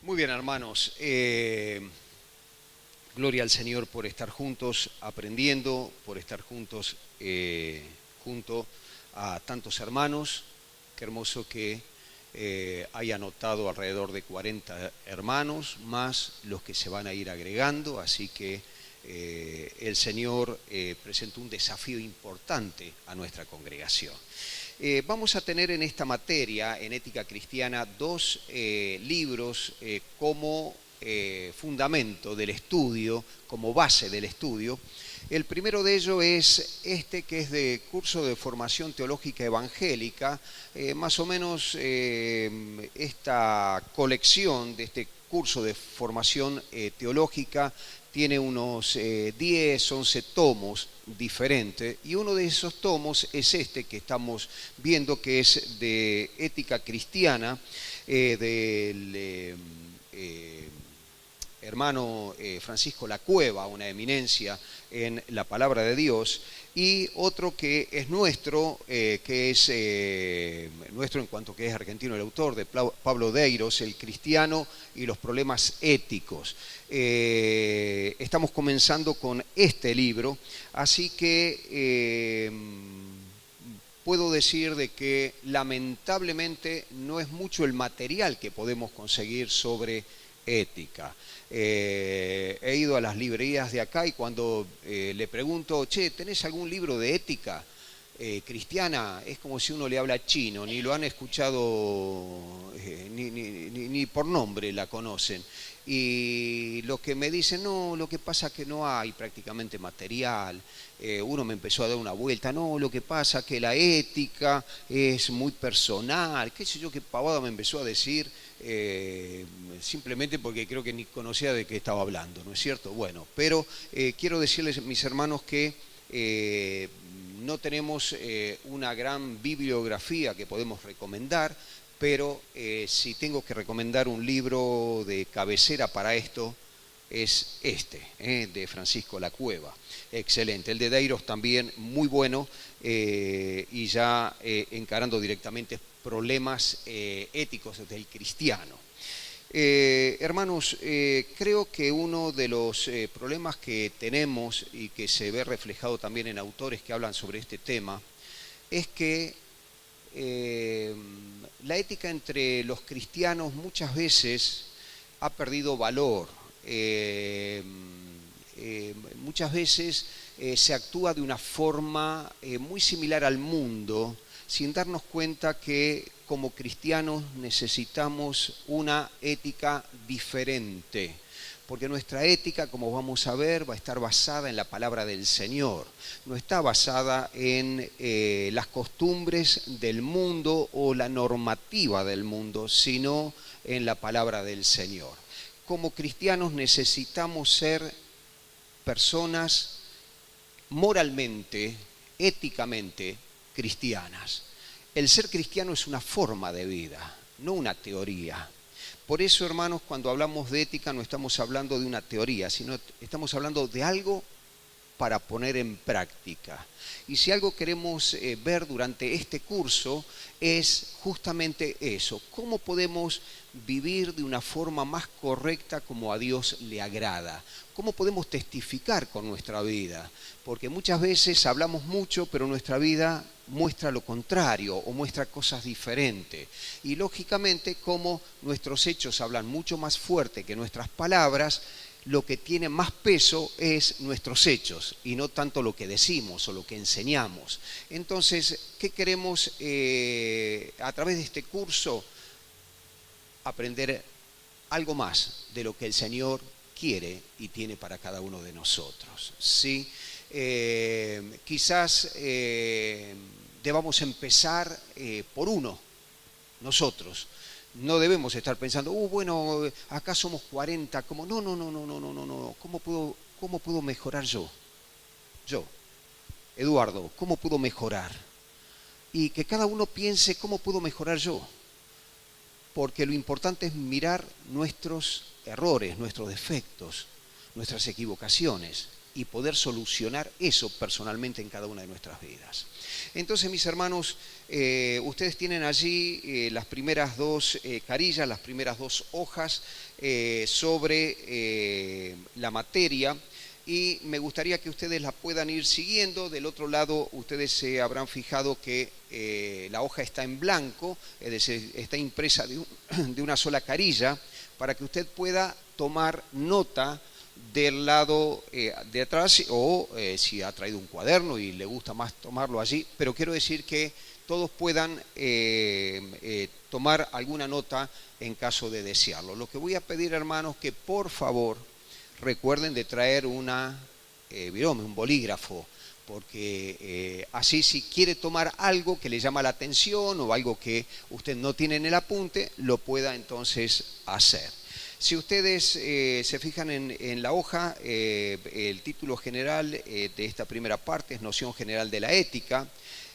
Muy bien, hermanos. Gloria al Señor por estar juntos aprendiendo, por estar juntos junto a tantos hermanos. Qué hermoso que haya anotado alrededor de 40 hermanos, más los que se van a ir agregando. Así que el Señor presentó un desafío importante a nuestra congregación. Vamos a tener en esta materia, en ética cristiana, dos libros como fundamento del estudio, como base del estudio. El primero de ellos es este, que es de curso de formación teológica evangélica. Más o menos esta colección de este curso de formación teológica tiene unos 10, 11 tomos diferentes, y uno de esos tomos es este que estamos viendo, que es de ética cristiana, del hermano Francisco Lacueva, una eminencia en la palabra de Dios, y otro que es nuestro, que es nuestro en cuanto que es argentino, el autor de Pablo Deiros, El cristiano y los problemas éticos. Estamos comenzando con este libro, así que puedo decir de que lamentablemente no es mucho el material que podemos conseguir sobre ética. He ido a las librerías de acá y cuando le pregunto, che, ¿tenés algún libro de ética cristiana? Es como si uno le habla chino, ni lo han escuchado, ni por nombre la conocen. Y los que me dicen, no, lo que pasa es que no hay prácticamente material. Uno me empezó a dar una vuelta, no, lo que pasa es que la ética es muy personal, qué sé yo, qué pavada me empezó a decir, simplemente porque creo que ni conocía de qué estaba hablando, ¿no es cierto? Bueno, pero quiero decirles, mis hermanos, que no tenemos una gran bibliografía que podemos recomendar, pero si tengo que recomendar un libro de cabecera para esto, es este, de Francisco Lacueva. Excelente. El de Deiros también muy bueno, y ya encarando directamente problemas éticos del cristiano. Hermanos, creo que uno de los problemas que tenemos y que se ve reflejado también en autores que hablan sobre este tema es que la ética entre los cristianos muchas veces ha perdido valor. Muchas veces se actúa de una forma muy similar al mundo, sin darnos cuenta que como cristianos necesitamos una ética diferente, porque nuestra ética, como vamos a ver, va a estar basada en la palabra del Señor. No está basada en las costumbres del mundo o la normativa del mundo, sino en la palabra del Señor. Como cristianos necesitamos ser personas moralmente, éticamente cristianas. El ser cristiano es una forma de vida, no una teoría. Por eso, hermanos, cuando hablamos de ética no estamos hablando de una teoría, sino estamos hablando de algo para poner en práctica. Y si algo queremos ver durante este curso es justamente eso, cómo podemos vivir de una forma más correcta como a Dios le agrada, cómo podemos testificar con nuestra vida, porque muchas veces hablamos mucho, pero nuestra vida muestra lo contrario o muestra cosas diferentes. Y lógicamente, como nuestros hechos hablan mucho más fuerte que nuestras palabras, lo que tiene más peso es nuestros hechos y no tanto lo que decimos o lo que enseñamos. Entonces, ¿qué queremos a través de este curso? Aprender algo más de lo que el Señor quiere y tiene para cada uno de nosotros, ¿sí? Quizás debamos empezar por uno, nosotros. No debemos estar pensando, bueno, acá somos 40, como no, ¿cómo puedo mejorar yo? Yo, Eduardo, ¿cómo puedo mejorar? Y que cada uno piense, ¿cómo puedo mejorar yo? Porque lo importante es mirar nuestros errores, nuestros defectos, nuestras equivocaciones y poder solucionar eso personalmente en cada una de nuestras vidas. Entonces, mis hermanos, ustedes tienen allí las primeras dos carillas, las primeras dos hojas sobre la materia, y me gustaría que ustedes la puedan ir siguiendo. Del otro lado, ustedes se habrán fijado que la hoja está en blanco, es decir, está impresa de una sola carilla, para que usted pueda tomar nota del lado de atrás, o si ha traído un cuaderno y le gusta más tomarlo allí, pero quiero decir que todos puedan tomar alguna nota en caso de desearlo. Lo que voy a pedir, hermanos, que por favor recuerden de traer un bolígrafo, porque así, si quiere tomar algo que le llama la atención o algo que usted no tiene en el apunte, lo pueda entonces hacer. Si ustedes se fijan en la hoja, el título general de esta primera parte es Noción General de la Ética,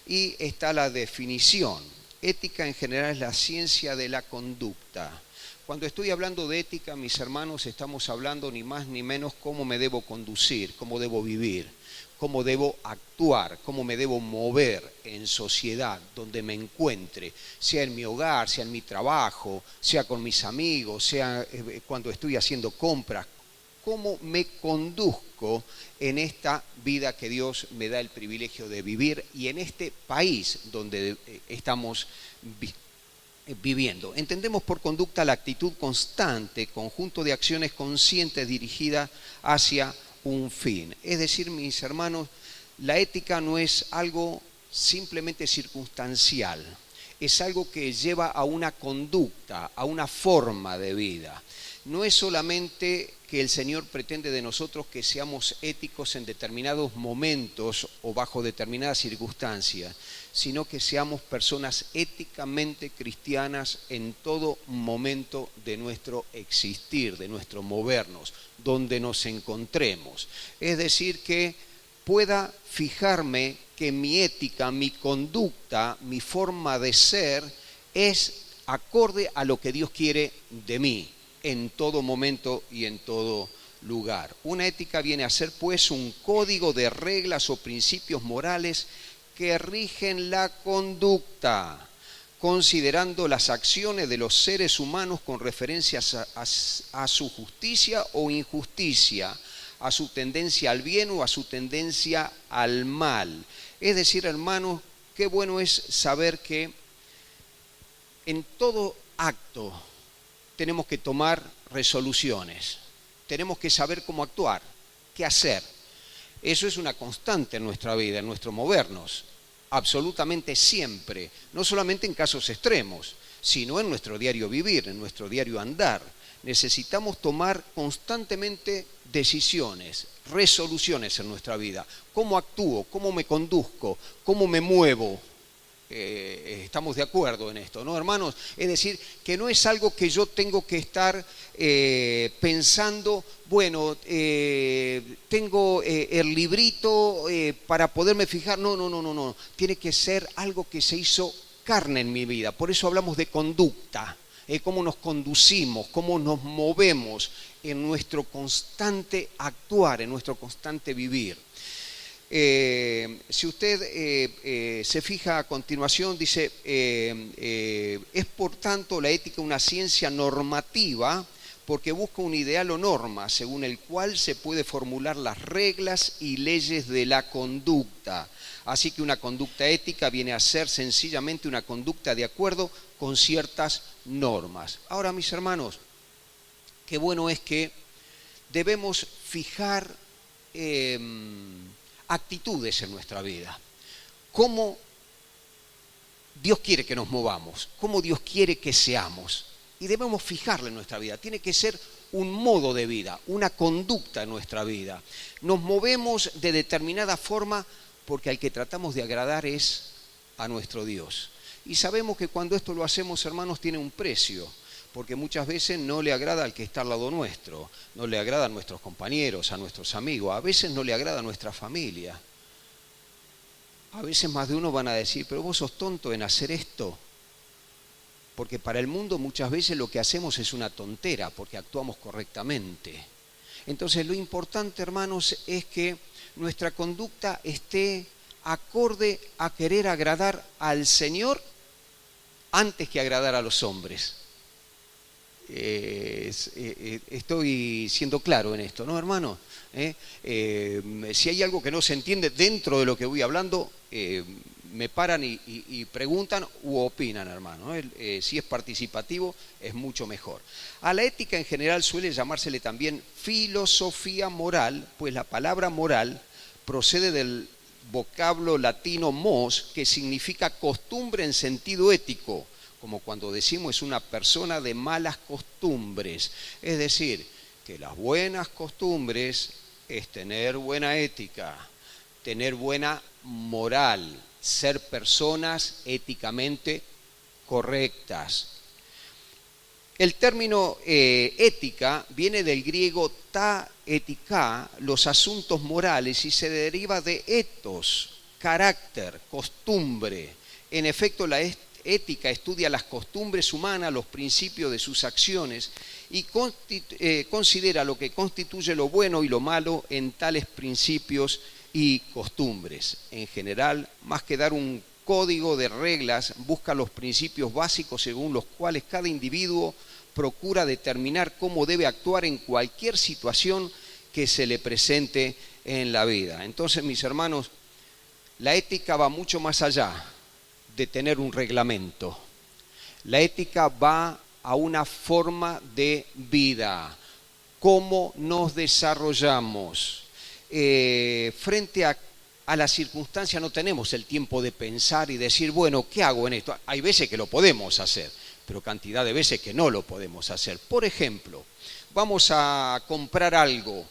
y está la definición. Ética en general es la ciencia de la conducta. Cuando estoy hablando de ética, mis hermanos, estamos hablando ni más ni menos cómo me debo conducir, cómo debo vivir, cómo debo actuar, cómo me debo mover en sociedad, donde me encuentre, sea en mi hogar, sea en mi trabajo, sea con mis amigos, sea cuando estoy haciendo compras, cómo me conduzco en esta vida que Dios me da el privilegio de vivir y en este país donde estamos viviendo. Entendemos por conducta la actitud constante, conjunto de acciones conscientes dirigidas hacia un fin. Es decir, mis hermanos, la ética no es algo simplemente circunstancial, es algo que lleva a una conducta, a una forma de vida. No es solamente que el Señor pretende de nosotros que seamos éticos en determinados momentos o bajo determinadas circunstancias, sino que seamos personas éticamente cristianas en todo momento de nuestro existir, de nuestro movernos, donde nos encontremos. Es decir, que pueda fijarme que mi ética, mi conducta, mi forma de ser es acorde a lo que Dios quiere de mí en todo momento y en todo lugar. Una ética viene a ser, pues, un código de reglas o principios morales que rigen la conducta, considerando las acciones de los seres humanos con referencia a su justicia o injusticia, a su tendencia al bien o a su tendencia al mal. Es decir, hermanos, qué bueno es saber que en todo acto tenemos que tomar resoluciones, tenemos que saber cómo actuar, qué hacer. Eso es una constante en nuestra vida, en nuestro movernos, absolutamente siempre, no solamente en casos extremos, sino en nuestro diario vivir, en nuestro diario andar. Necesitamos tomar constantemente decisiones, resoluciones en nuestra vida. ¿Cómo actúo? ¿Cómo me conduzco? ¿Cómo me muevo? Estamos de acuerdo en esto, ¿no, hermanos? Es decir, que no es algo que yo tengo que estar pensando, bueno, tengo el librito para poderme fijar. No. Tiene que ser algo que se hizo carne en mi vida. Por eso hablamos de conducta, cómo nos conducimos, cómo nos movemos en nuestro constante actuar, en nuestro constante vivir. Si usted se fija a continuación, dice, es por tanto la ética una ciencia normativa porque busca un ideal o norma según el cual se puede formular las reglas y leyes de la conducta. Así que una conducta ética viene a ser sencillamente una conducta de acuerdo con ciertas normas. Ahora, mis hermanos, qué bueno es que debemos fijar actitudes en nuestra vida. Cómo Dios quiere que nos movamos, cómo Dios quiere que seamos. Y debemos fijarle en nuestra vida. Tiene que ser un modo de vida, una conducta en nuestra vida. Nos movemos de determinada forma porque al que tratamos de agradar es a nuestro Dios. Y sabemos que cuando esto lo hacemos, hermanos, tiene un precio. Porque muchas veces no le agrada al que está al lado nuestro, no le agrada a nuestros compañeros, a nuestros amigos, a veces no le agrada a nuestra familia. A veces más de uno van a decir, pero vos sos tonto en hacer esto. Porque para el mundo muchas veces lo que hacemos es una tontera, porque actuamos correctamente. Entonces lo importante, hermanos, es que nuestra conducta esté acorde a querer agradar al Señor antes que agradar a los hombres. Estoy siendo claro en esto, ¿no, hermano? Si hay algo que no se entiende dentro de lo que voy hablando, me paran y preguntan u opinan, hermano. Si es participativo, es mucho mejor. A la ética en general suele llamársele también filosofía moral, pues la palabra moral procede del vocablo latino mos, que significa costumbre en sentido ético, como cuando decimos es una persona de malas costumbres. Es decir, que las buenas costumbres es tener buena ética, tener buena moral, ser personas éticamente correctas. El término ética viene del griego ta etika, los asuntos morales, y se deriva de ethos, carácter, costumbre. En efecto, la ética estudia las costumbres humanas, los principios de sus acciones y considera lo que constituye lo bueno y lo malo en tales principios y costumbres. En general, más que dar un código de reglas, busca los principios básicos según los cuales cada individuo procura determinar cómo debe actuar en cualquier situación que se le presente en la vida. Entonces, mis hermanos, la ética va mucho más allá de tener un reglamento. La ética va a una forma de vida, cómo nos desarrollamos. Frente a la circunstancia no tenemos el tiempo de pensar y decir, bueno, ¿qué hago en esto? Hay veces que lo podemos hacer, pero cantidad de veces que no lo podemos hacer. Por ejemplo, vamos a comprar algo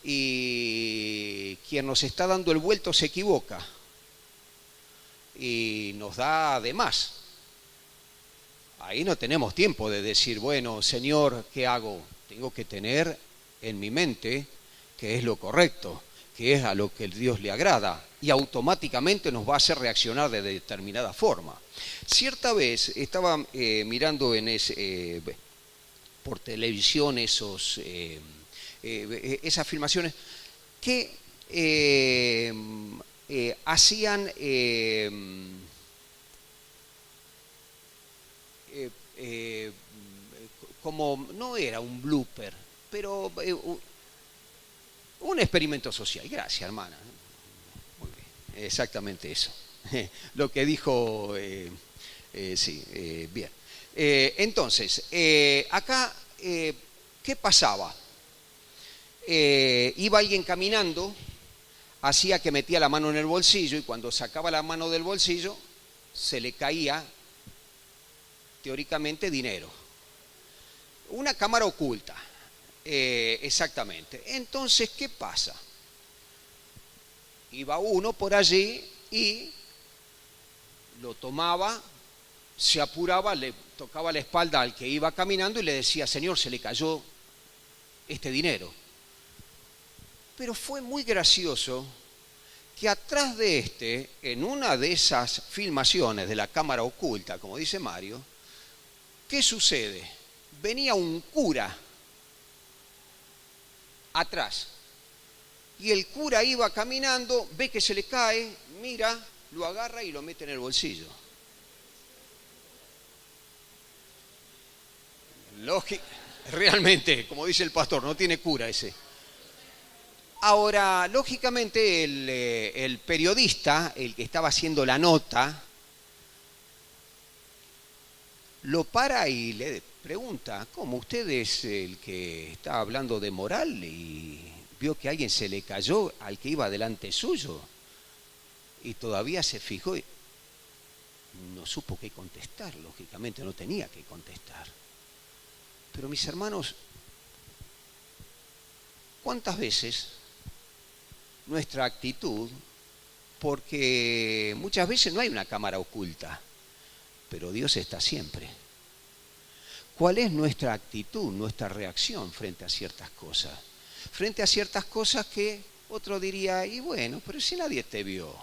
y quien nos está dando el vuelto se equivoca y nos da de más. Ahí no tenemos tiempo de decir, bueno, Señor, ¿qué hago? Tengo que tener en mi mente que es lo correcto, que es a lo que Dios le agrada, y automáticamente nos va a hacer reaccionar de determinada forma. Cierta vez estaba mirando por televisión esas filmaciones que hacían como, no era un blooper, pero un experimento social. Gracias, hermana. Muy bien, exactamente eso. Lo que dijo, sí, bien. Entonces, acá, ¿qué pasaba? Iba alguien caminando, hacía que metía la mano en el bolsillo y cuando sacaba la mano del bolsillo se le caía, teóricamente, dinero. Una cámara oculta. Exactamente. Entonces, ¿qué pasa? Iba uno por allí y lo tomaba, se apuraba, le tocaba la espalda al que iba caminando y le decía, Señor, se le cayó este dinero. Pero fue muy gracioso que atrás de en una de esas filmaciones de la cámara oculta, como dice Mario, ¿qué sucede? Venía un cura atrás. Y el cura iba caminando, ve que se le cae, mira, lo agarra y lo mete en el bolsillo. Realmente, como dice el pastor, no tiene cura ese. Ahora, lógicamente, el periodista, el que estaba haciendo la nota, lo para y le pregunta, ¿cómo usted es el que está hablando de moral y vio que a alguien se le cayó al que iba delante suyo? Y todavía se fijó y no supo qué contestar, lógicamente no tenía que contestar. Pero mis hermanos, ¿cuántas veces nuestra actitud, porque muchas veces no hay una cámara oculta, pero Dios está siempre? ¿Cuál es nuestra actitud, nuestra reacción frente a ciertas cosas? Frente a ciertas cosas que otro diría, y bueno, pero si nadie te vio.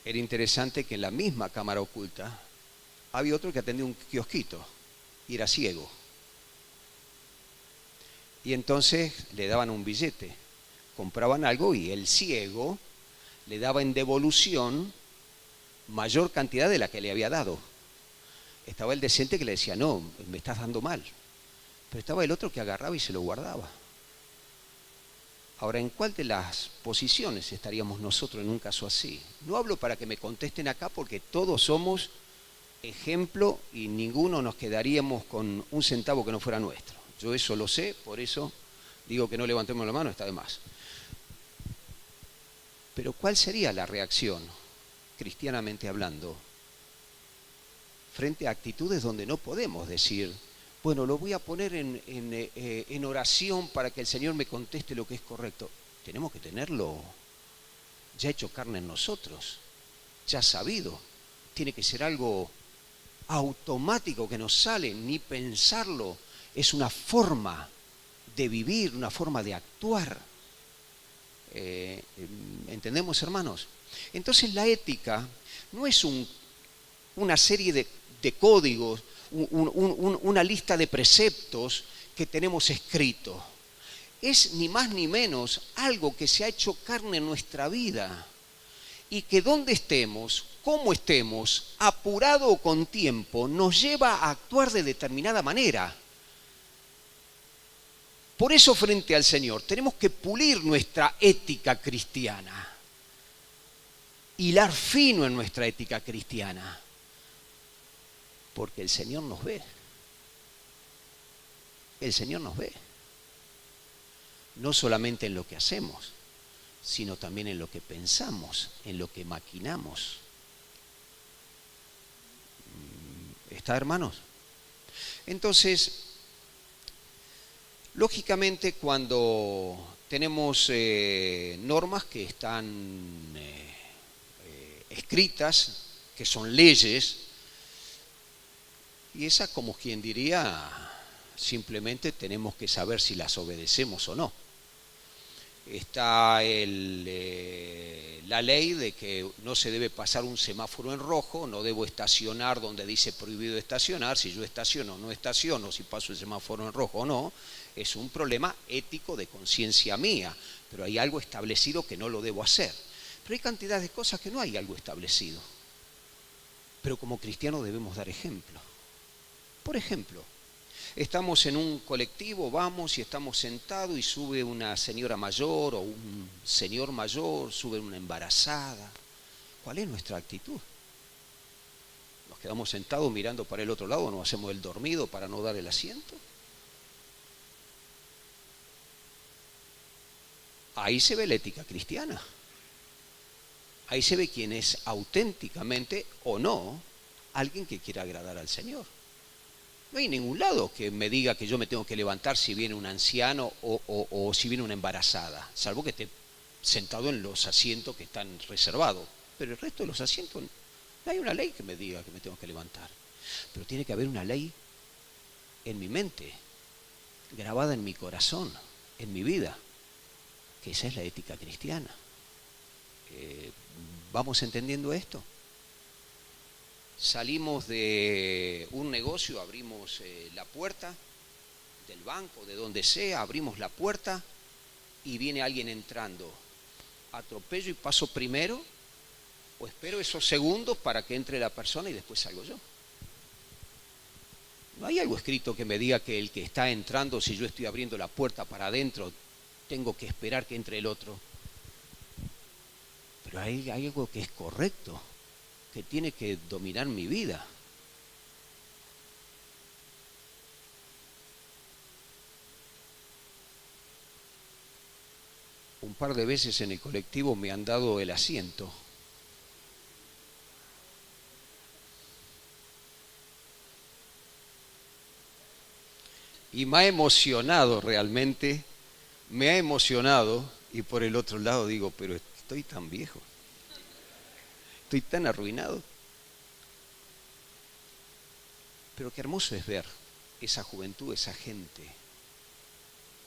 Era interesante que en la misma cámara oculta había otro que atendía un kiosquito y era ciego. Y entonces le daban un billete, compraban algo y el ciego le daba en devolución mayor cantidad de la que le había dado. Estaba el decente que le decía, no, me estás dando mal. Pero estaba el otro que agarraba y se lo guardaba. Ahora, ¿en cuál de las posiciones estaríamos nosotros en un caso así? No hablo para que me contesten acá porque todos somos ejemplo y ninguno nos quedaríamos con un centavo que no fuera nuestro. Yo eso lo sé, por eso digo que no levantemos la mano, está de más. Pero ¿cuál sería la reacción, cristianamente hablando, frente a actitudes donde no podemos decir, bueno, lo voy a poner en oración para que el Señor me conteste lo que es correcto? Tenemos que tenerlo ya hecho carne en nosotros, ya sabido. Tiene que ser algo automático que nos sale, ni pensarlo. Es una forma de vivir, una forma de actuar. ¿Entendemos, hermanos? Entonces la ética no es una serie de códigos, una lista de preceptos que tenemos escrito. Es ni más ni menos algo que se ha hecho carne en nuestra vida y que donde estemos, cómo estemos, apurado o con tiempo, nos lleva a actuar de determinada manera. Por eso frente al Señor tenemos que pulir nuestra ética cristiana, hilar fino en nuestra ética cristiana, porque el Señor nos ve. El Señor nos ve. No solamente en lo que hacemos, sino también en lo que pensamos, en lo que maquinamos. ¿Está, hermanos? Entonces, lógicamente cuando tenemos normas que están escritas, que son leyes, y esas, como quien diría, simplemente tenemos que saber si las obedecemos o no. Está la ley de que no se debe pasar un semáforo en rojo, no debo estacionar donde dice prohibido estacionar. Si yo estaciono o no estaciono, si paso el semáforo en rojo o no, es un problema ético de conciencia mía, pero hay algo establecido que no lo debo hacer. Pero hay cantidad de cosas que no hay algo establecido, pero como cristianos debemos dar ejemplo. Por ejemplo, estamos en un colectivo, vamos y estamos sentados y sube una señora mayor o un señor mayor, sube una embarazada. ¿Cuál es nuestra actitud? ¿Nos quedamos sentados mirando para el otro lado, nos hacemos el dormido para no dar el asiento? Ahí se ve la ética cristiana. Ahí se ve quién es auténticamente o no alguien que quiera agradar al Señor. No hay ningún lado que me diga que yo me tengo que levantar si viene un anciano o si viene una embarazada, salvo que esté sentado en los asientos que están reservados. Pero el resto de los asientos, no hay una ley que me diga que me tengo que levantar. Pero tiene que haber una ley en mi mente, grabada en mi corazón, en mi vida, que esa es la ética cristiana. ¿Vamos entendiendo esto? Salimos de un negocio, abrimos la puerta del banco, de donde sea, abrimos la puerta y viene alguien entrando. ¿Atropello y paso primero o espero esos segundos para que entre la persona y después salgo yo? No hay algo escrito que me diga que el que está entrando, si yo estoy abriendo la puerta para adentro, tengo que esperar que entre el otro. Pero hay algo que es correcto, que tiene que dominar mi vida. Un par de veces en el colectivo me han dado el asiento. Y me ha emocionado realmente, me ha emocionado, y por el otro lado digo, pero estoy tan viejo. Estoy tan arruinado. Pero qué hermoso es ver esa juventud, esa gente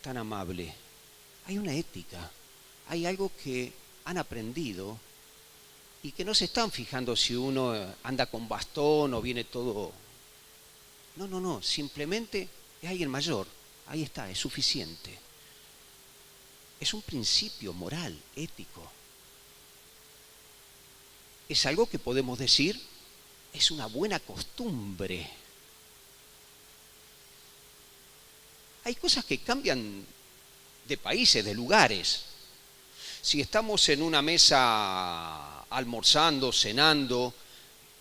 tan amable. Hay una ética, hay algo que han aprendido y que no se están fijando si uno anda con bastón o viene todo. No, no, no, simplemente es alguien mayor, ahí está, es suficiente. Es un principio moral, ético. Es algo que podemos decir, es una buena costumbre. Hay cosas que cambian de países, de lugares. Si estamos en una mesa almorzando, cenando,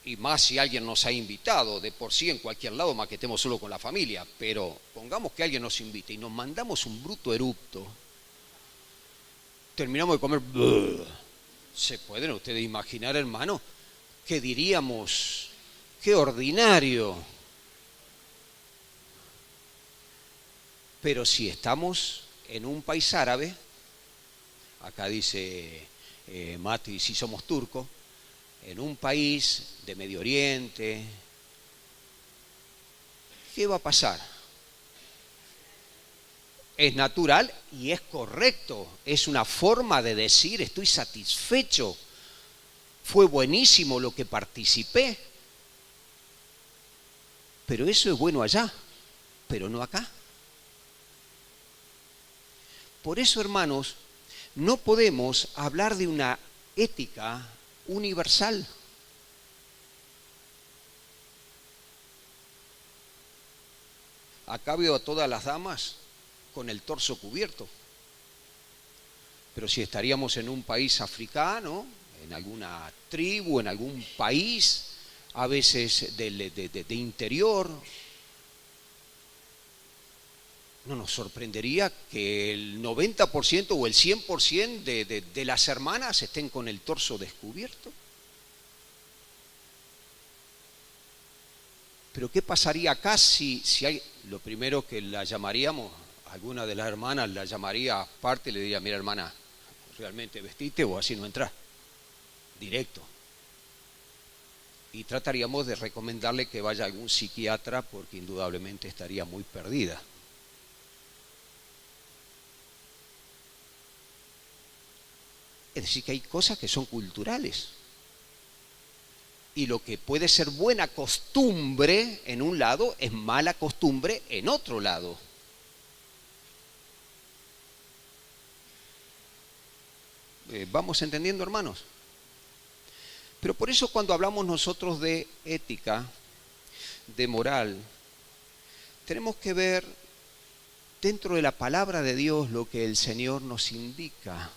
y más si alguien nos ha invitado, de por sí en cualquier lado, más que estemos solo con la familia, pero pongamos que alguien nos invite y nos mandamos un bruto erupto, terminamos de comer. ¿Se pueden ustedes imaginar, hermano? ¿Qué diríamos? ¡Qué ordinario! Pero si estamos en un país árabe, acá dice Mati, si somos turcos, en un país de Medio Oriente, ¿qué va a pasar? Es natural y es correcto, es una forma de decir estoy satisfecho, fue buenísimo lo que participé, pero eso es bueno allá, pero no acá. Por eso, hermanos, no podemos hablar de una ética universal. Acá veo a todas las damas con el torso cubierto. Pero si estaríamos en un país africano, en alguna tribu, en algún país, a veces de interior, no nos sorprendería que el 90% o el 100% de las hermanas estén con el torso descubierto. Pero ¿qué pasaría acá si hay? Lo primero que la llamaríamos, alguna de las hermanas la llamaría aparte y le diría, mira hermana, ¿realmente vestiste o así no entras? Directo. Y trataríamos de recomendarle que vaya a algún psiquiatra porque indudablemente estaría muy perdida. Es decir, que hay cosas que son culturales. Y lo que puede ser buena costumbre en un lado es mala costumbre en otro lado. ¿Vamos entendiendo, hermanos? Pero por eso cuando hablamos nosotros de ética, de moral, tenemos que ver dentro de la palabra de Dios lo que el Señor nos indica.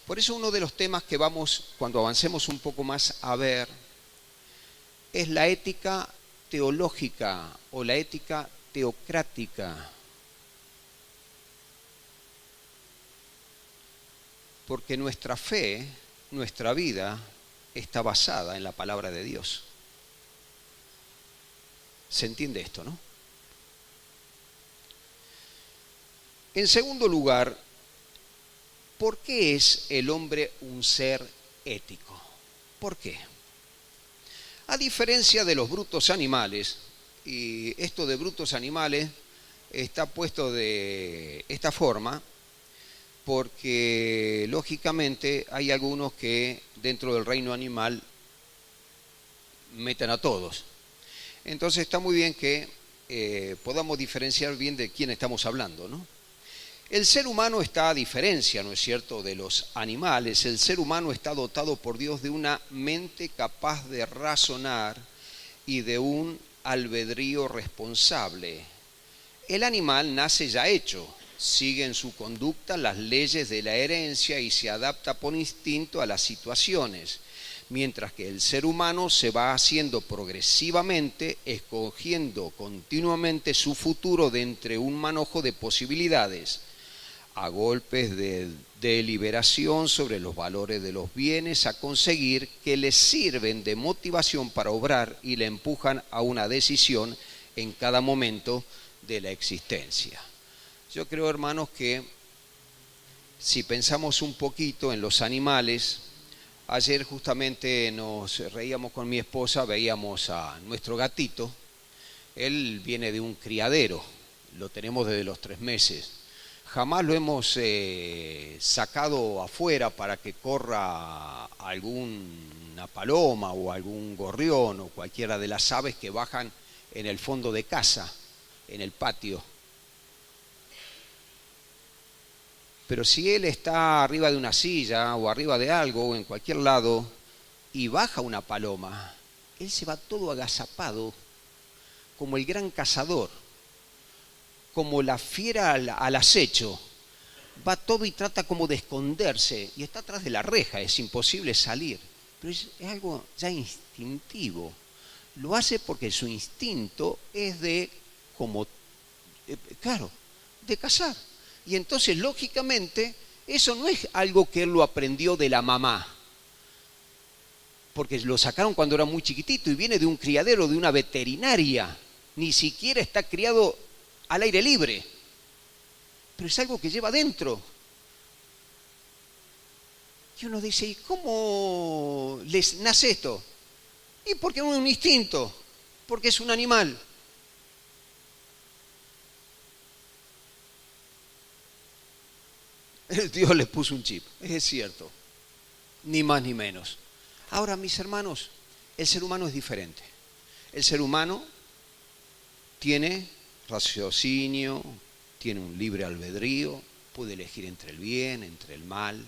Por eso uno de los temas que vamos, cuando avancemos un poco más a ver, es la ética teológica o la ética teocrática. Porque nuestra fe, nuestra vida, está basada en la palabra de Dios. ¿Se entiende esto, no? En segundo lugar, ¿por qué es el hombre un ser ético? ¿Por qué? A diferencia de los brutos animales, y esto de brutos animales está puesto de esta forma, porque lógicamente hay algunos que dentro del reino animal meten a todos. Entonces está muy bien que podamos diferenciar bien de quién estamos hablando, ¿no? El ser humano está a diferencia, ¿no es cierto?, de los animales. El ser humano está dotado por Dios de una mente capaz de razonar y de un albedrío responsable. El animal nace ya hecho, sigue en su conducta las leyes de la herencia y se adapta por instinto a las situaciones, mientras que el ser humano se va haciendo progresivamente, escogiendo continuamente su futuro de entre un manojo de posibilidades, a golpes de deliberación sobre los valores de los bienes a conseguir que les sirven de motivación para obrar y le empujan a una decisión en cada momento de la existencia. Yo creo, hermanos, que si pensamos un poquito en los animales, ayer justamente nos reíamos con mi esposa, veíamos a nuestro gatito. Él viene de un criadero, lo tenemos desde los 3 meses. jamás lo hemos sacado afuera para que corra alguna paloma o algún gorrión o cualquiera de las aves que bajan en el fondo de casa, en el patio. Pero si él está arriba de una silla o arriba de algo o en cualquier lado y baja una paloma, él se va todo agazapado, como el gran cazador, como la fiera al acecho. Va todo y trata como de esconderse y está atrás de la reja, es imposible salir. Pero es algo ya instintivo. Lo hace porque su instinto es de, de cazar. Y entonces, lógicamente, eso no es algo que él lo aprendió de la mamá, porque lo sacaron cuando era muy chiquitito y viene de un criadero, de una veterinaria. Ni siquiera está criado al aire libre, pero es algo que lleva dentro. Y uno dice, ¿y cómo les nace esto? Y porque es un instinto, porque es un animal. Dios les puso un chip, es cierto, ni más ni menos. Ahora, mis hermanos, el ser humano es diferente. El ser humano tiene raciocinio, tiene un libre albedrío, puede elegir entre el bien, entre el mal.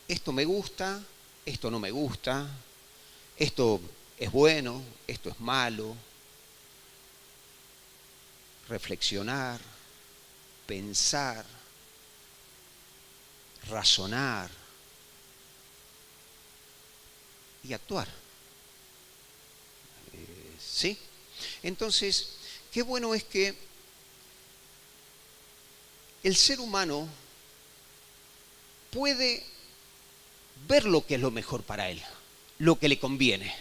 Esto me gusta, esto no me gusta, esto es bueno, esto es malo. Reflexionar, pensar, razonar y actuar. ¿Sí? Entonces, qué bueno es que el ser humano puede ver lo que es lo mejor para él, lo que le conviene.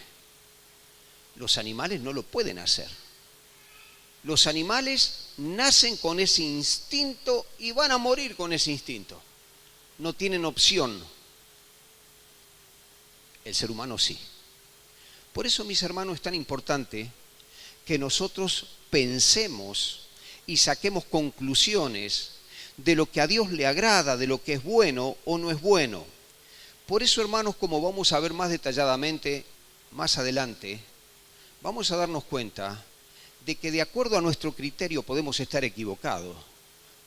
Los animales no lo pueden hacer. Los animales nacen con ese instinto y van a morir con ese instinto. No tienen opción. El ser humano sí. Por eso, mis hermanos, es tan importante que nosotros pensemos y saquemos conclusiones de lo que a Dios le agrada, de lo que es bueno o no es bueno. Por eso, hermanos, como vamos a ver más detalladamente más adelante, vamos a darnos cuenta de que de acuerdo a nuestro criterio podemos estar equivocados.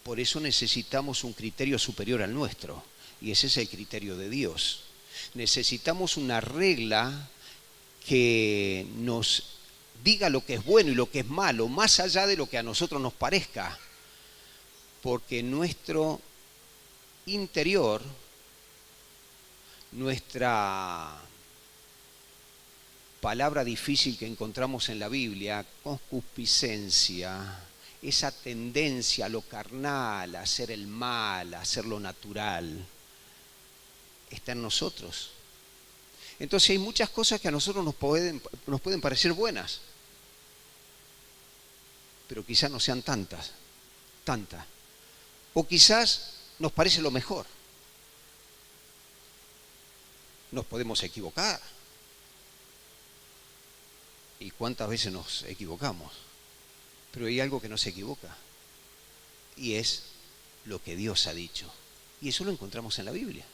Por eso necesitamos un criterio superior al nuestro, y ese es el criterio de Dios. Necesitamos una regla que nos diga lo que es bueno y lo que es malo, más allá de lo que a nosotros nos parezca, porque nuestro interior, nuestra palabra difícil que encontramos en la Biblia, concupiscencia, esa tendencia a lo carnal, a hacer el mal, a hacer lo natural, está en nosotros. Entonces hay muchas cosas que a nosotros nos pueden parecer buenas, pero quizás no sean tantas. O quizás nos parece lo mejor. Nos podemos equivocar. ¿Y cuántas veces nos equivocamos? Pero hay algo que no se equivoca, y es lo que Dios ha dicho. Y eso lo encontramos en la Biblia.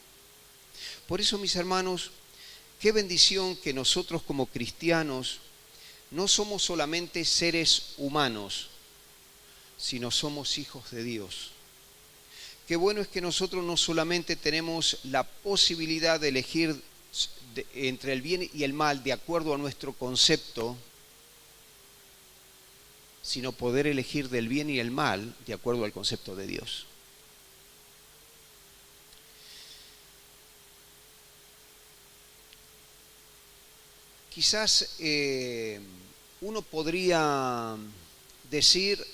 Por eso, mis hermanos, qué bendición que nosotros como cristianos no somos solamente seres humanos, sino somos hijos de Dios. Qué bueno es que nosotros no solamente tenemos la posibilidad de elegir entre el bien y el mal de acuerdo a nuestro concepto, sino poder elegir del bien y el mal de acuerdo al concepto de Dios. Quizás uno podría decir,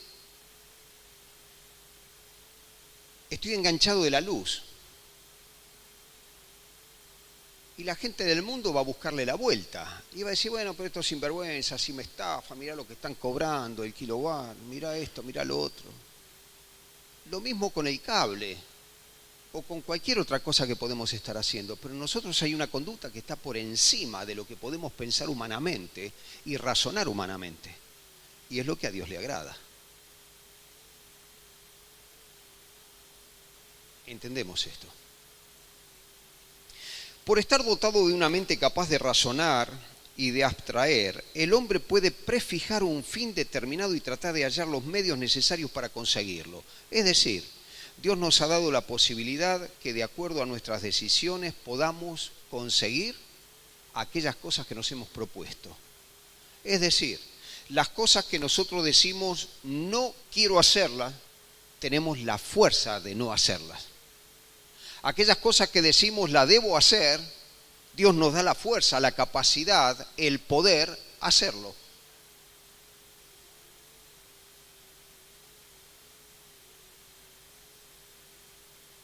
estoy enganchado de la luz. Y la gente del mundo va a buscarle la vuelta. Y va a decir, bueno, pero esto es sinvergüenza, si me estafa, mirá lo que están cobrando, el kilowatt, mirá esto, mirá lo otro. Lo mismo con el cable, o con cualquier otra cosa que podemos estar haciendo. Pero nosotros hay una conducta que está por encima de lo que podemos pensar humanamente y razonar humanamente. Y es lo que a Dios le agrada. Entendemos esto. Por estar dotado de una mente capaz de razonar y de abstraer, el hombre puede prefijar un fin determinado y tratar de hallar los medios necesarios para conseguirlo. Es decir, Dios nos ha dado la posibilidad que de acuerdo a nuestras decisiones podamos conseguir aquellas cosas que nos hemos propuesto. Es decir, las cosas que nosotros decimos no quiero hacerlas, tenemos la fuerza de no hacerlas. Aquellas cosas que decimos la debo hacer, Dios nos da la fuerza, la capacidad, el poder hacerlo.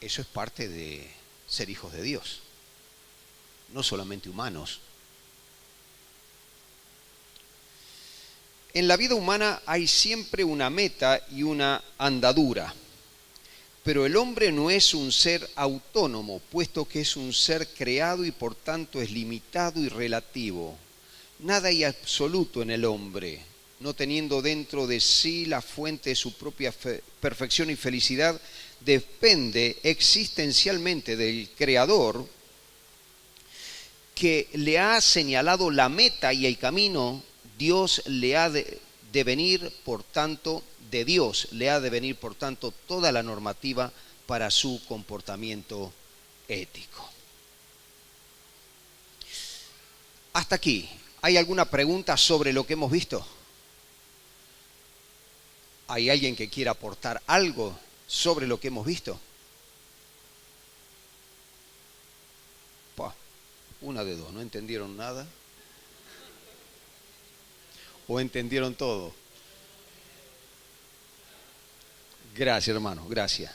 Eso es parte de ser hijos de Dios, no solamente humanos. En la vida humana hay siempre una meta y una andadura, pero el hombre no es un ser autónomo, puesto que es un ser creado y por tanto es limitado y relativo. Nada hay absoluto en el hombre, no teniendo dentro de sí la fuente de su propia perfección y felicidad, depende existencialmente del Creador, que le ha señalado la meta y el camino. Dios le ha de venir, por tanto, de Dios le ha de venir, por tanto, toda la normativa para su comportamiento ético. Hasta aquí, ¿hay alguna pregunta sobre lo que hemos visto? ¿Hay alguien que quiera aportar algo sobre lo que hemos visto? Una de dos, ¿no entendieron nada? ¿O entendieron todo? Gracias, hermano, gracias.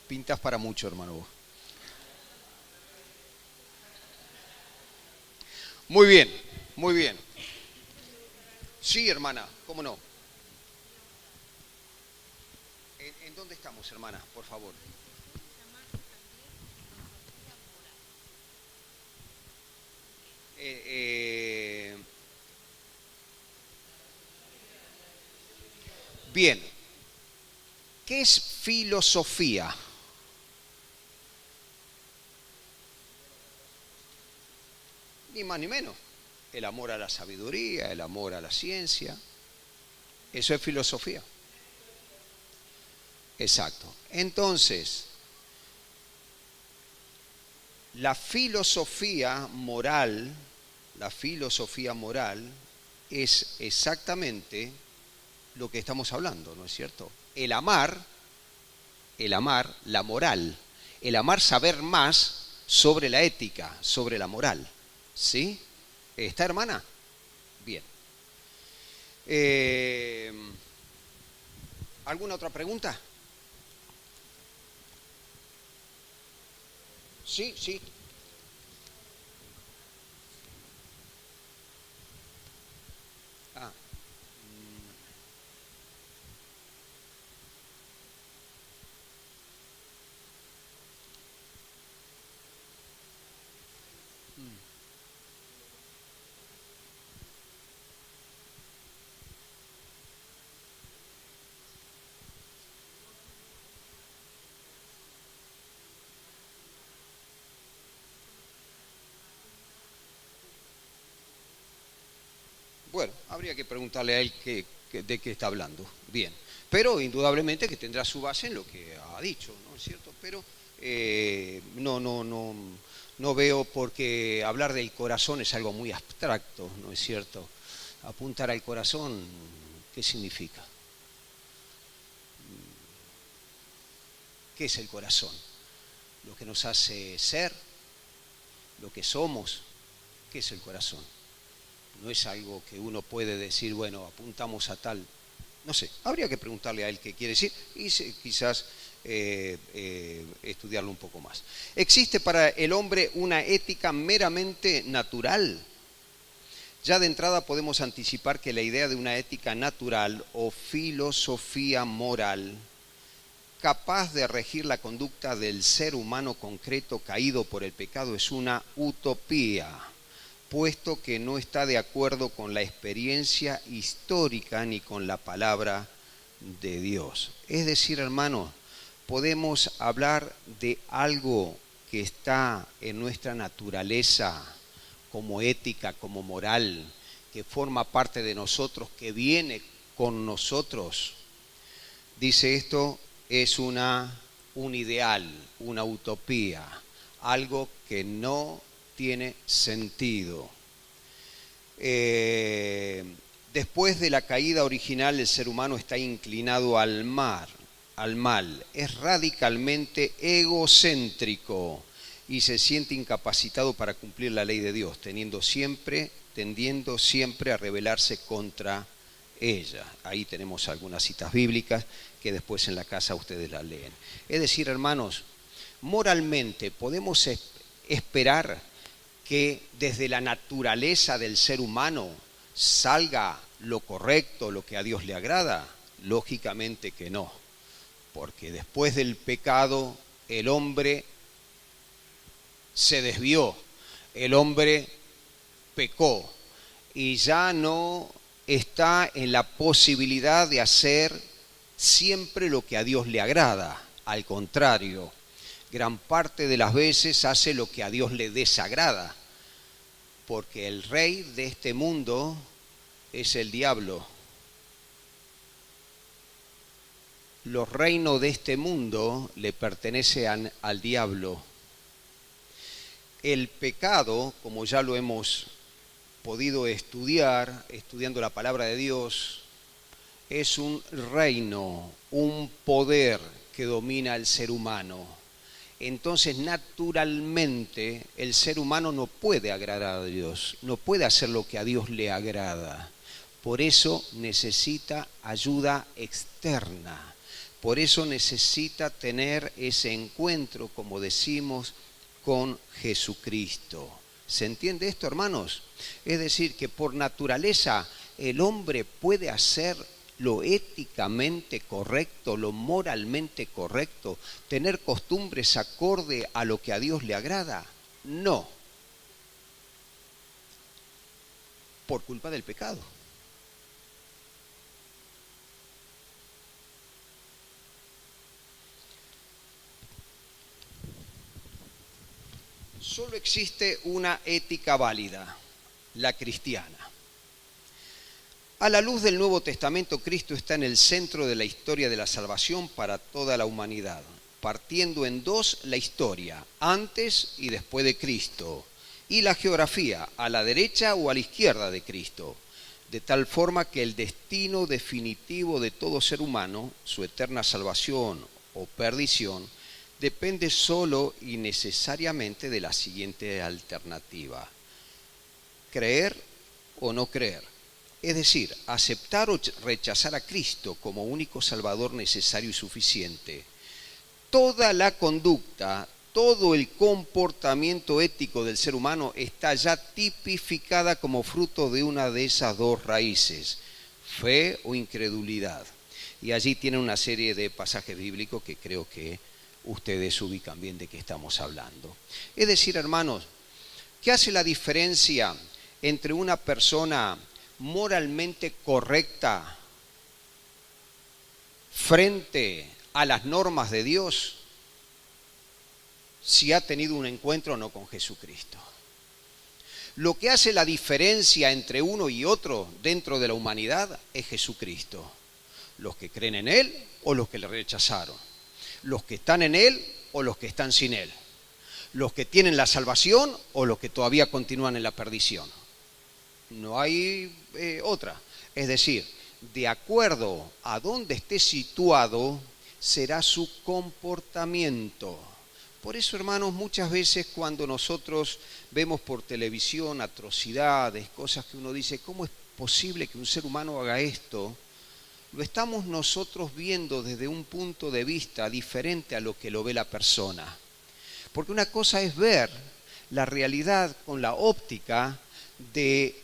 Pintas para mucho, hermano, vos. Muy bien, muy bien. Sí, hermana, ¿cómo no? ¿En dónde estamos, hermana? Por favor. Bien. ¿Qué es filosofía? Ni más ni menos. El amor a la sabiduría, el amor a la ciencia. Eso es filosofía. Exacto. Entonces, la filosofía moral es exactamente lo que estamos hablando, ¿no es cierto? El amar, la moral. El amar, saber más sobre la ética, sobre la moral. ¿Sí? ¿Está, hermana? Bien. ¿Alguna otra pregunta? Sí, sí. Ah. Bueno, habría que preguntarle a él de qué está hablando. Bien. Pero indudablemente que tendrá su base en lo que ha dicho, ¿no es cierto? Pero no veo por qué hablar del corazón es algo muy abstracto, ¿no es cierto? Apuntar al corazón, ¿qué significa? ¿Qué es el corazón? Lo que nos hace ser, lo que somos. ¿Qué es el corazón? No es algo que uno puede decir, bueno, apuntamos a tal. No sé, habría que preguntarle a él qué quiere decir y quizás estudiarlo un poco más. ¿Existe para el hombre una ética meramente natural? Ya de entrada podemos anticipar que la idea de una ética natural o filosofía moral capaz de regir la conducta del ser humano concreto caído por el pecado es una utopía, puesto que no está de acuerdo con la experiencia histórica ni con la palabra de Dios. Es decir, hermanos, podemos hablar de algo que está en nuestra naturaleza, como ética, como moral, que forma parte de nosotros, que viene con nosotros. Dice esto, es un ideal, una utopía, algo que no tiene sentido. Después de la caída original, el ser humano está inclinado al mal, es radicalmente egocéntrico y se siente incapacitado para cumplir la ley de Dios, tendiendo siempre a rebelarse contra ella. Ahí tenemos algunas citas bíblicas que después en la casa ustedes las leen. Es decir, hermanos, moralmente podemos esperar que desde la naturaleza del ser humano salga lo correcto, lo que a Dios le agrada. Lógicamente que no, porque después del pecado el hombre se desvió, el hombre pecó y ya no está en la posibilidad de hacer siempre lo que a Dios le agrada. Al contrario, gran parte de las veces hace lo que a Dios le desagrada, porque el rey de este mundo es el diablo. Los reinos de este mundo le pertenecen al diablo. El pecado, como ya lo hemos podido estudiar, estudiando la palabra de Dios, es un reino, un poder que domina al ser humano. Entonces, naturalmente, el ser humano no puede agradar a Dios, no puede hacer lo que a Dios le agrada. Por eso necesita ayuda externa. Por eso necesita tener ese encuentro, como decimos, con Jesucristo. ¿Se entiende esto, hermanos? Es decir, que por naturaleza el hombre puede hacer lo éticamente correcto, lo moralmente correcto, tener costumbres acorde a lo que a Dios le agrada. No. Por culpa del pecado. Solo existe una ética válida, la cristiana. A la luz del Nuevo Testamento, Cristo está en el centro de la historia de la salvación para toda la humanidad, partiendo en dos la historia, antes y después de Cristo, y la geografía, a la derecha o a la izquierda de Cristo, de tal forma que el destino definitivo de todo ser humano, su eterna salvación o perdición, depende solo y necesariamente de la siguiente alternativa: creer o no creer. Es decir, aceptar o rechazar a Cristo como único Salvador necesario y suficiente. Toda la conducta, todo el comportamiento ético del ser humano está ya tipificada como fruto de una de esas dos raíces, fe o incredulidad. Y allí tienen una serie de pasajes bíblicos que creo que ustedes ubican bien de qué estamos hablando. Es decir, hermanos, ¿qué hace la diferencia entre una persona moralmente correcta frente a las normas de Dios si ha tenido un encuentro o no con Jesucristo? Lo que hace la diferencia entre uno y otro dentro de la humanidad es Jesucristo. Los que creen en Él o los que le rechazaron. Los que están en Él o los que están sin Él. Los que tienen la salvación o los que todavía continúan en la perdición. No hay otra. Es decir, de acuerdo a dónde esté situado, será su comportamiento. Por eso, hermanos, muchas veces cuando nosotros vemos por televisión atrocidades, cosas que uno dice, ¿cómo es posible que un ser humano haga esto? Lo estamos nosotros viendo desde un punto de vista diferente a lo que lo ve la persona. Porque una cosa es ver la realidad con la óptica de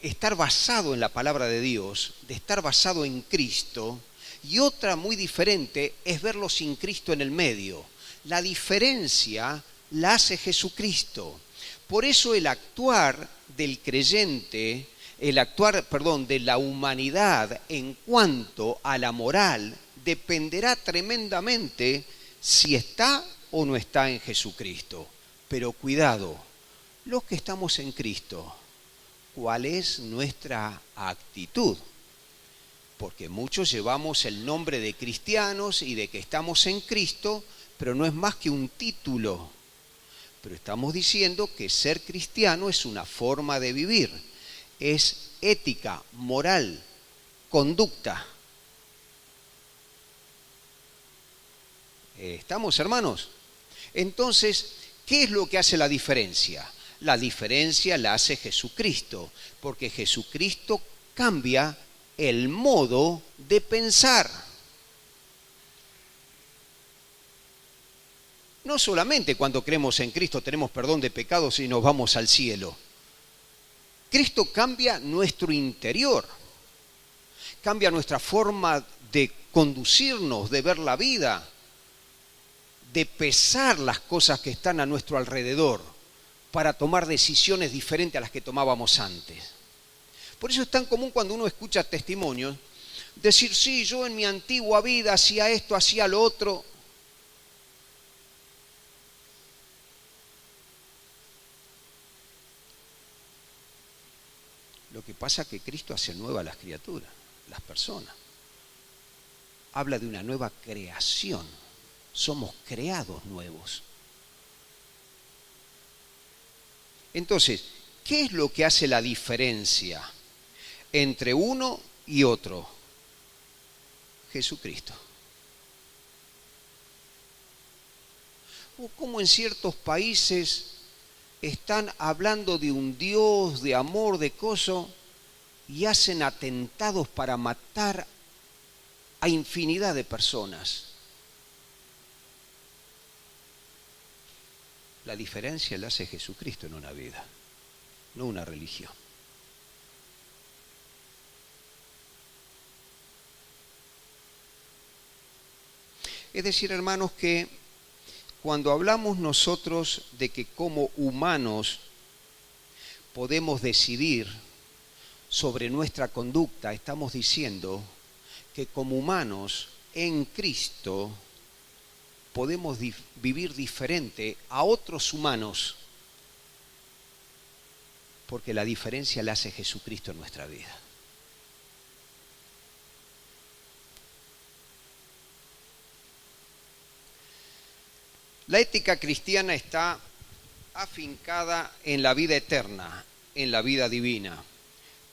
estar basado en la palabra de Dios, de estar basado en Cristo, y otra muy diferente es verlo sin Cristo en el medio. La diferencia la hace Jesucristo. Por eso el actuar del creyente, de la humanidad en cuanto a la moral, dependerá tremendamente si está o no está en Jesucristo. Pero cuidado, los que estamos en Cristo, ¿cuál es nuestra actitud? Porque muchos llevamos el nombre de cristianos y de que estamos en Cristo, pero no es más que un título. Pero estamos diciendo que ser cristiano es una forma de vivir, es ética, moral, conducta. ¿Estamos, hermanos? Entonces, ¿qué es lo que hace la diferencia? La diferencia la hace Jesucristo, porque Jesucristo cambia el modo de pensar. No solamente cuando creemos en Cristo tenemos perdón de pecados y nos vamos al cielo. Cristo cambia nuestro interior, cambia nuestra forma de conducirnos, de ver la vida, de pesar las cosas que están a nuestro alrededor para tomar decisiones diferentes a las que tomábamos antes. Por eso es tan común cuando uno escucha testimonios, decir, sí, yo en mi antigua vida hacía esto, hacía lo otro. Lo que pasa es que Cristo hace nueva a las criaturas, las personas. Habla de una nueva creación. Somos creados nuevos. Entonces, ¿qué es lo que hace la diferencia entre uno y otro? Jesucristo. O como en ciertos países están hablando de un Dios, de amor, de coso, y hacen atentados para matar a infinidad de personas. La diferencia la hace Jesucristo en una vida, no una religión. Es decir, hermanos, que cuando hablamos nosotros de que como humanos podemos decidir sobre nuestra conducta, estamos diciendo que como humanos en Cristo podemos vivir diferente a otros humanos, porque la diferencia la hace Jesucristo en nuestra vida. La ética cristiana está afincada en la vida eterna, en la vida divina,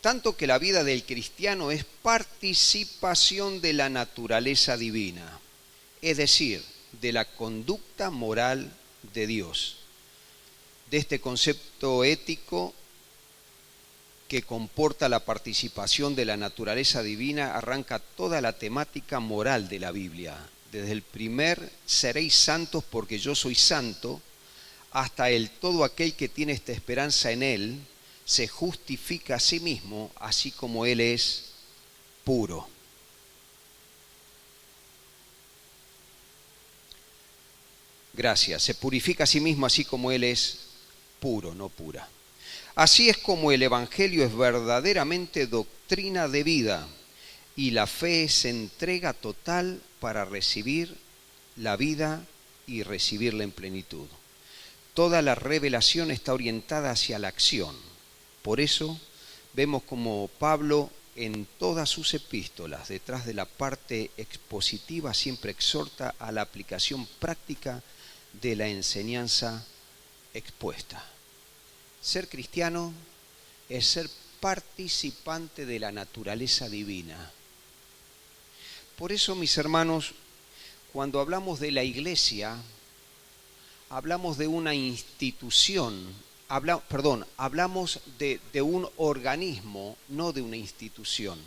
tanto que la vida del cristiano es participación de la naturaleza divina, es decir, de la conducta moral de Dios. De este concepto ético que comporta la participación de la naturaleza divina arranca toda la temática moral de la Biblia, desde el primer seréis santos porque yo soy santo, hasta el todo aquel que tiene esta esperanza en Él se justifica a sí mismo, así como Él es puro. Gracias. Se purifica a sí mismo así como Él es puro, no pura. Así es como el Evangelio es verdaderamente doctrina de vida y la fe es entrega total para recibir la vida y recibirla en plenitud. Toda la revelación está orientada hacia la acción. Por eso vemos como Pablo en todas sus epístolas, detrás de la parte expositiva, siempre exhorta a la aplicación práctica de la enseñanza expuesta. Ser cristiano es ser participante de la naturaleza divina. Por eso, mis hermanos, cuando hablamos de la iglesia, hablamos de una institución, hablamos de un organismo, no de una institución.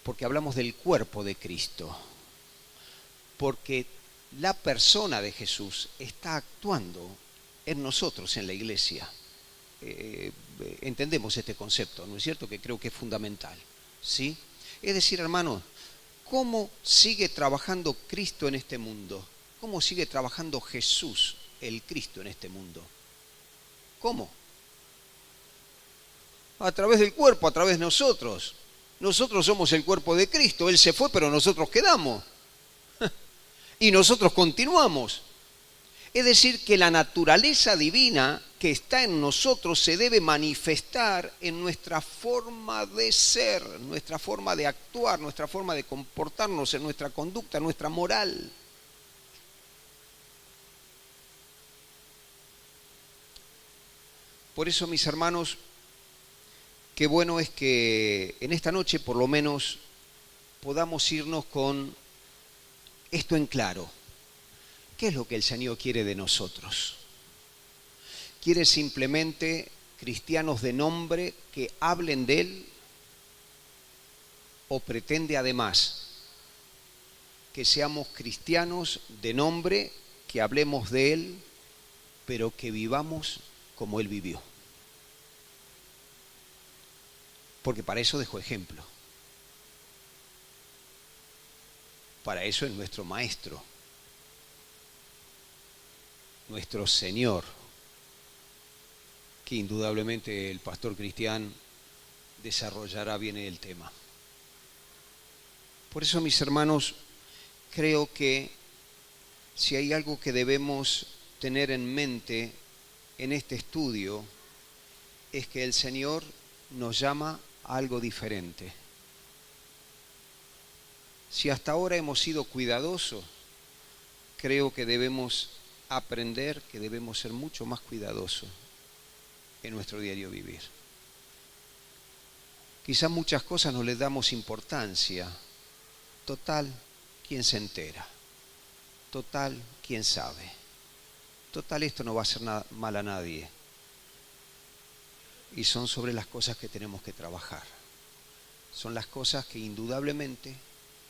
Porque hablamos del cuerpo de Cristo. Porque la persona de Jesús está actuando en nosotros, en la iglesia. Entendemos este concepto, ¿no es cierto? Que creo que es fundamental, ¿sí? Es decir, hermanos, ¿cómo sigue trabajando Cristo en este mundo? ¿Cómo sigue trabajando Jesús, el Cristo, en este mundo? ¿Cómo? A través del cuerpo, a través de nosotros. Nosotros somos el cuerpo de Cristo. Él se fue, pero nosotros quedamos. Y nosotros continuamos. Es decir, que la naturaleza divina que está en nosotros se debe manifestar en nuestra forma de ser, nuestra forma de actuar, nuestra forma de comportarnos, en nuestra conducta, en nuestra moral. Por eso, mis hermanos, qué bueno es que en esta noche por lo menos podamos irnos con esto en claro. ¿Qué es lo que el Señor quiere de nosotros? ¿Quiere simplemente cristianos de nombre que hablen de Él? ¿O pretende además que seamos cristianos de nombre, que hablemos de Él, pero que vivamos como Él vivió? Porque para eso dejó ejemplo. Para eso es nuestro Maestro, nuestro Señor, que indudablemente el pastor Cristian desarrollará bien el tema. Por eso, mis hermanos, creo que si hay algo que debemos tener en mente en este estudio, es que el Señor nos llama a algo diferente. Si hasta ahora hemos sido cuidadosos, creo que debemos aprender que debemos ser mucho más cuidadosos en nuestro diario vivir. Quizás muchas cosas no les damos importancia. Total, ¿quién se entera? Total, ¿quién sabe? Total, esto no va a hacer nada mal a nadie. Y son sobre las cosas que tenemos que trabajar. Son las cosas que indudablemente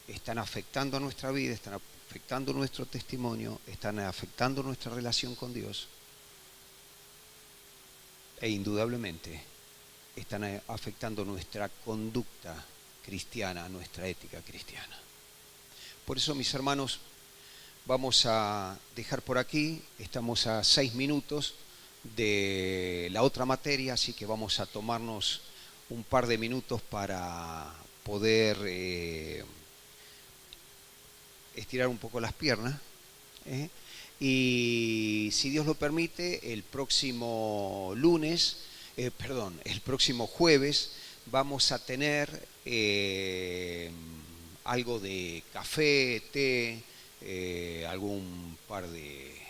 están afectando a nuestra vida, están afectando nuestro testimonio, están afectando nuestra relación con Dios. E indudablemente están afectando nuestra conducta cristiana, nuestra ética cristiana. Por eso, mis hermanos, vamos a dejar por aquí, estamos a 6 minutos de la otra materia, así que vamos a tomarnos un par de minutos para poder estirar un poco las piernas. Y si Dios lo permite, el próximo jueves vamos a tener algo de café, té, algún par de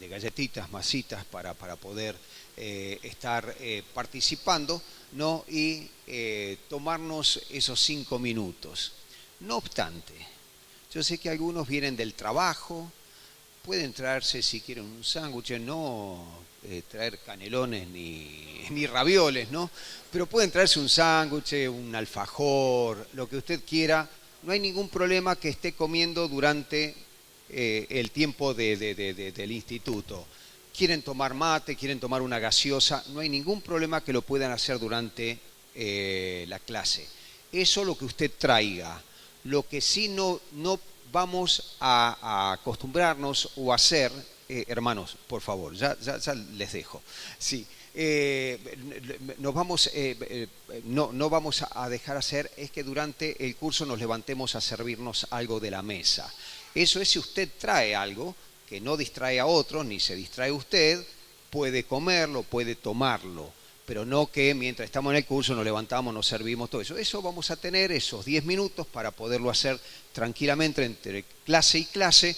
galletitas, masitas para poder estar participando, ¿no? Y tomarnos esos 5 minutos. No obstante, yo sé que algunos vienen del trabajo, pueden traerse si quieren un sándwich, no traer canelones ni ravioles, ¿no? Pero pueden traerse un sándwich, un alfajor, lo que usted quiera. No hay ningún problema que esté comiendo durante el tiempo del instituto. Quieren tomar mate, quieren tomar una gaseosa, no hay ningún problema que lo puedan hacer durante la clase. Eso lo que usted traiga. Lo que sí no vamos a acostumbrarnos o hacer, hermanos, por favor, ya les dejo. Sí, no vamos a dejar hacer es que durante el curso nos levantemos a servirnos algo de la mesa. Eso es si usted trae algo que no distrae a otros, ni se distrae usted, puede comerlo, puede tomarlo. Pero no que mientras estamos en el curso nos levantamos, nos servimos, todo eso. Eso vamos a tener esos 10 minutos para poderlo hacer tranquilamente entre clase y clase,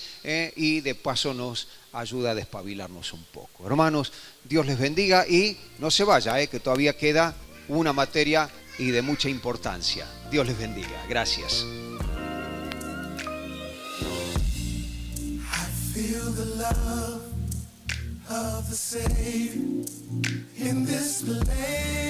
y de paso nos ayuda a despabilarnos un poco. Hermanos, Dios les bendiga y no se vaya, que todavía queda una materia y de mucha importancia. Dios les bendiga. Gracias. Of the Savior in this place.